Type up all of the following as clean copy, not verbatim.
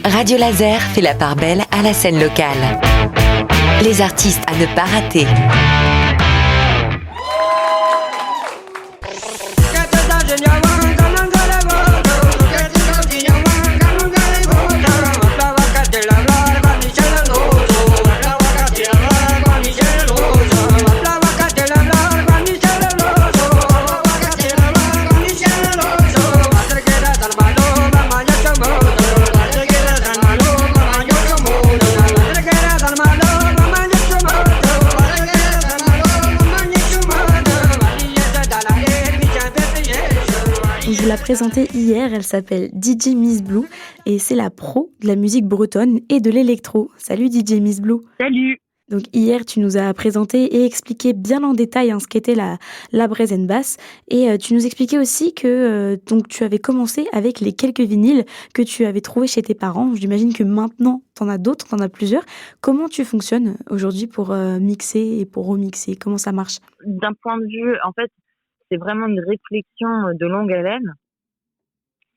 Radio Laser fait la part belle à la scène locale. Les artistes à ne pas rater. On vous l'a présentée hier, elle s'appelle DJ Miss Blue et c'est la pro de la musique bretonne et de l'électro. Salut DJ Miss Blue. Salut. Donc hier, tu nous as présenté et expliqué bien en détail ce qu'était la braise and bass et tu nous expliquais aussi que donc tu avais commencé avec les quelques vinyles que tu avais trouvés chez tes parents. J'imagine que maintenant, tu en as d'autres, tu en as plusieurs. Comment tu fonctionnes aujourd'hui pour mixer et pour remixer? Comment ça marche? D'un point de vue, en fait, c'est vraiment une réflexion de longue haleine.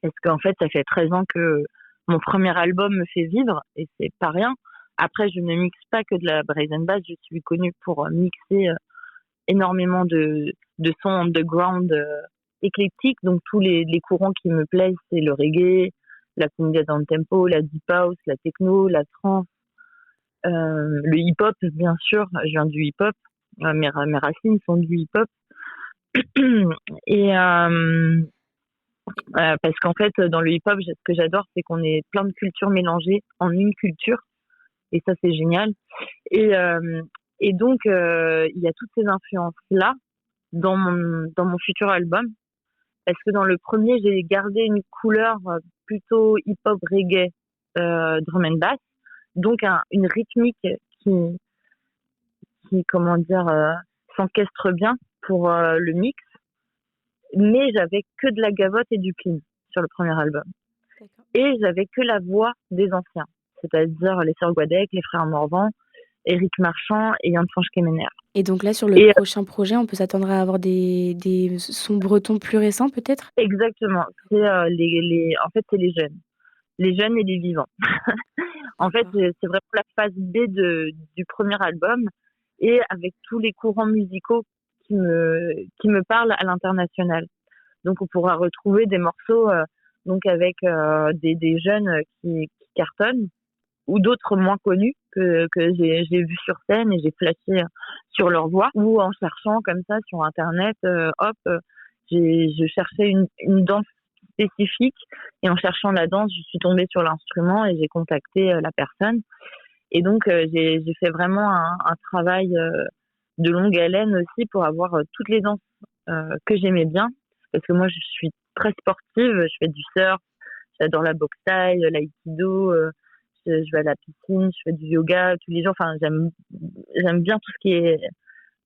Parce qu'en fait, ça fait 13 ans que mon premier album me fait vivre et c'est pas rien. Après, je ne mixe pas que de la brass and bass. Je suis connue pour mixer énormément de sons underground éclectiques. Donc, tous les courants qui me plaisent, c'est le reggae, la cumbia down tempo, la deep house, la techno, la trance, le hip-hop, bien sûr. Je viens du hip-hop. Mes racines sont du hip-hop. Et parce qu'en fait, dans le hip-hop, ce que j'adore, c'est qu'on est plein de cultures mélangées en une culture. Et ça, c'est génial. Et donc, il y a toutes ces influences-là dans mon futur album. Parce que dans le premier, j'ai gardé une couleur plutôt hip-hop reggae, drum and bass. Donc, une rythmique qui comment dire, s'encastre bien pour le mix. Mais j'avais que de la gavotte et du clean sur le premier album. D'accord. Et j'avais que la voix des anciens. C'est-à-dire les sœurs Guadec, les frères Morvan, Éric Marchand et Yann Franche-Kemener. Et donc là, sur le prochain projet, on peut s'attendre à avoir des sons bretons plus récents, peut-être? Exactement. C'est en fait, c'est les jeunes. Les jeunes et les vivants. En fait, c'est vraiment la phase B du premier album et avec tous les courants musicaux qui me parlent à l'international. Donc, on pourra retrouver des morceaux donc avec des jeunes qui cartonnent ou d'autres moins connus que j'ai vu sur scène et j'ai flashé sur leur voix, ou en cherchant comme ça sur internet, je cherchais une danse spécifique et en cherchant la danse, je suis tombée sur l'instrument et j'ai contacté la personne. Et donc j'ai fait vraiment un travail de longue haleine aussi pour avoir toutes les danses que j'aimais bien, parce que moi je suis très sportive, je fais du surf, j'adore la boxe thaï, l'aïkido, je vais à la piscine, je fais du yoga tous les jours. Enfin, j'aime bien tout ce qui est,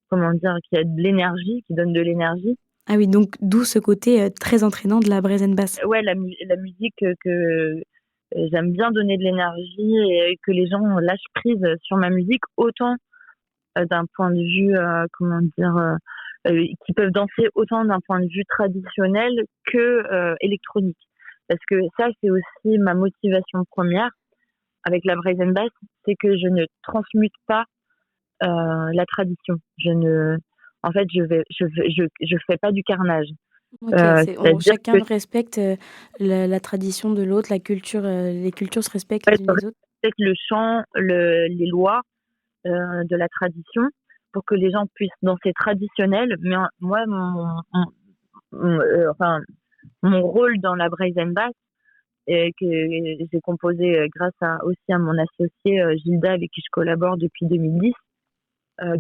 comment dire, qui a de l'énergie, qui donne de l'énergie. Ah oui, donc d'où ce côté très entraînant de la brass and bass. Ouais, la musique que j'aime bien donner de l'énergie et que les gens lâchent prise sur ma musique, autant d'un point de vue, comment dire, qui peuvent danser autant d'un point de vue traditionnel que électronique. Parce que ça, c'est aussi ma motivation première avec la brass and bass, c'est que je ne transmute pas la tradition. En fait, je fais pas du carnage. Okay, chacun respecte la tradition de l'autre, la culture, les cultures se respectent les unes les autres. Respecte le chant, les lois de la tradition pour que les gens puissent danser traditionnel. Mais moi, mon rôle dans la brass and bass, que j'ai composé grâce aussi à mon associé Gilda, avec qui je collabore depuis 2010.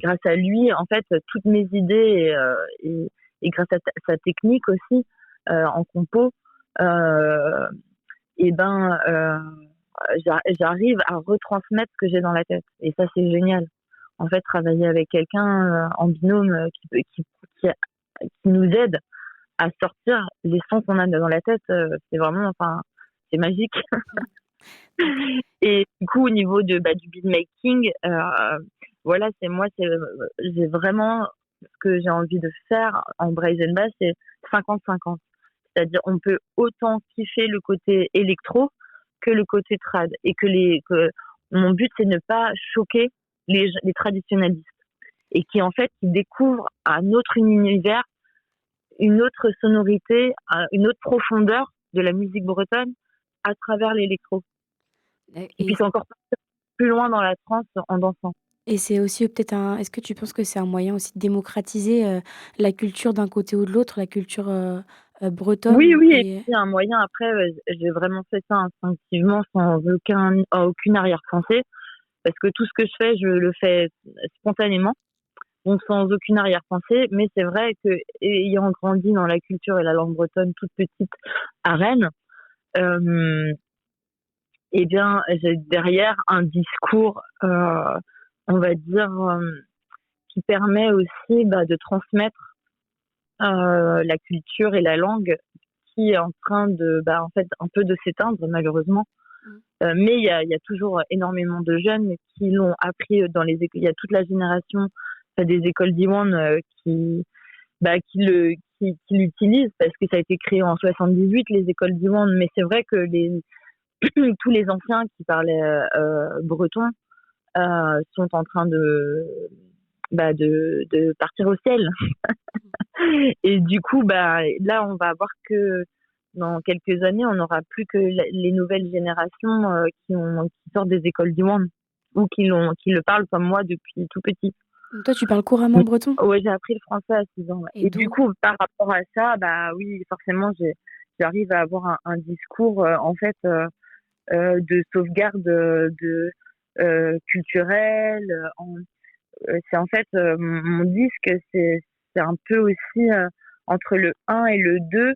Grâce à lui, en fait, toutes mes idées et grâce à sa technique aussi en compo, j'arrive à retransmettre ce que j'ai dans la tête. Et ça, c'est génial. En fait, travailler avec quelqu'un en binôme qui nous aide à sortir les sons qu'on a dans la tête, c'est vraiment, c'est magique. Et du coup, au niveau du beatmaking, voilà, j'ai vraiment ce que j'ai envie de faire en brass and bass, c'est 50-50. C'est-à-dire, on peut autant kiffer le côté électro que le côté trad. Et mon but, c'est de ne pas choquer les traditionnalistes. Et qui, en fait, qui découvrent un autre univers, une autre sonorité, une autre profondeur de la musique bretonne à travers l'électro. Et puis, c'est encore plus loin dans la trance en dansant. Et c'est aussi peut-être est-ce que tu penses que c'est un moyen aussi de démocratiser la culture d'un côté ou de l'autre, la culture bretonne Oui, et puis un moyen, après, j'ai vraiment fait ça instinctivement, sans aucune arrière-pensée, parce que tout ce que je fais, je le fais spontanément, donc sans aucune arrière-pensée, mais c'est vrai que, ayant grandi dans la culture et la langue bretonne toute petite à Rennes, eh bien, j'ai derrière un discours, on va dire, qui permet aussi de transmettre la culture et la langue qui est en train de, en fait, un peu de s'éteindre malheureusement. Mais il y a toujours énormément de jeunes qui l'ont appris dans les écoles. Il y a toute la génération des écoles d'Iwan qui l'utilisent parce que ça a été créé en 78 les écoles d'Iwan. Mais c'est vrai que tous les anciens qui parlaient breton sont en train de partir au ciel. Et du coup, là, on va voir que dans quelques années, on n'aura plus que les nouvelles générations qui sortent des écoles du monde ou qui le parlent comme moi depuis tout petit. Toi, tu parles couramment breton? Oui, j'ai appris le français à 6 ans. Ouais. Et du coup, par rapport à ça, oui, forcément, j'arrive à avoir un discours, en fait, de sauvegarde culturelle. C'est en fait, mon disque, c'est un peu aussi entre le 1 et le 2.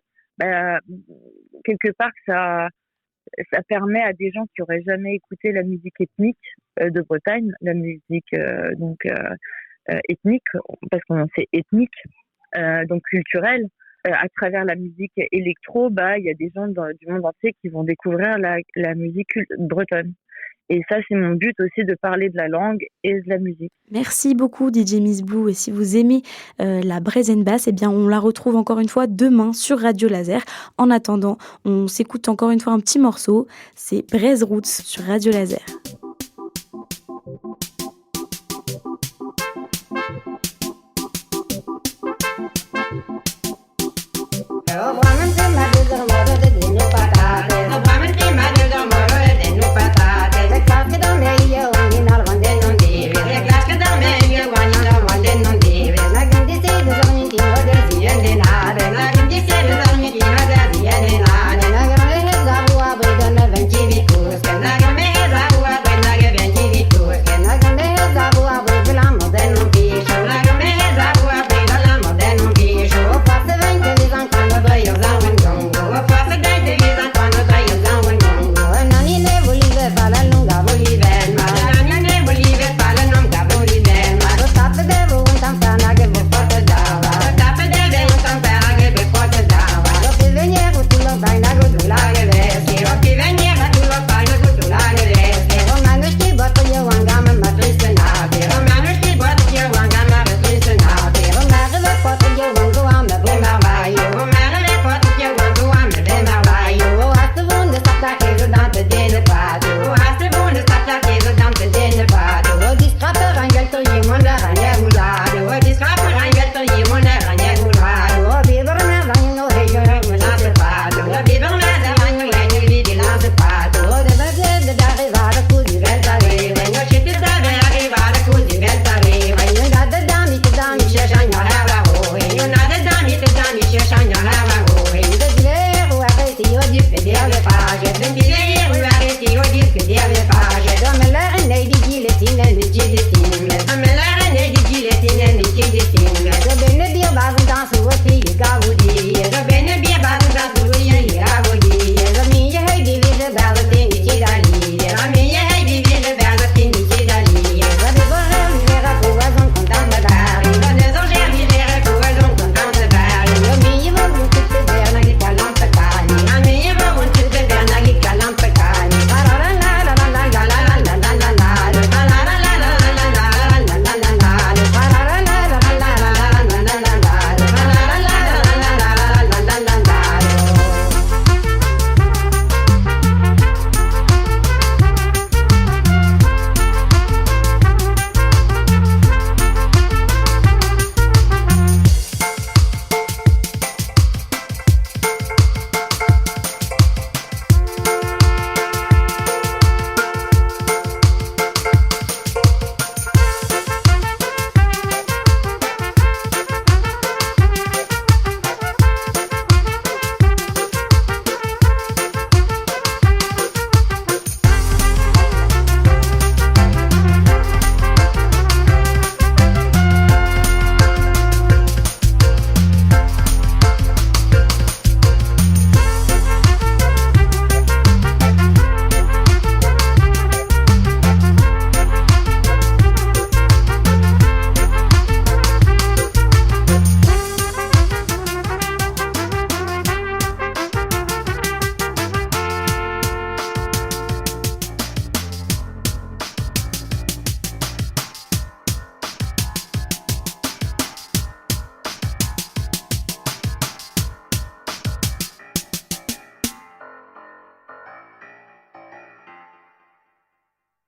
Quelque part, ça permet à des gens qui n'auraient jamais écouté la musique ethnique de Bretagne, la musique ethnique, parce qu'on sait ethnique, donc culturelle, à travers la musique électro, il y a des gens du monde entier qui vont découvrir la musique bretonne. Et ça, c'est mon but aussi, de parler de la langue et de la musique. Merci beaucoup DJ Miss Blue. Et si vous aimez la Braise Bass, eh bien on la retrouve encore une fois demain sur Radio Laser. En attendant, on s'écoute encore une fois un petit morceau. C'est Braise Roots sur Radio Laser.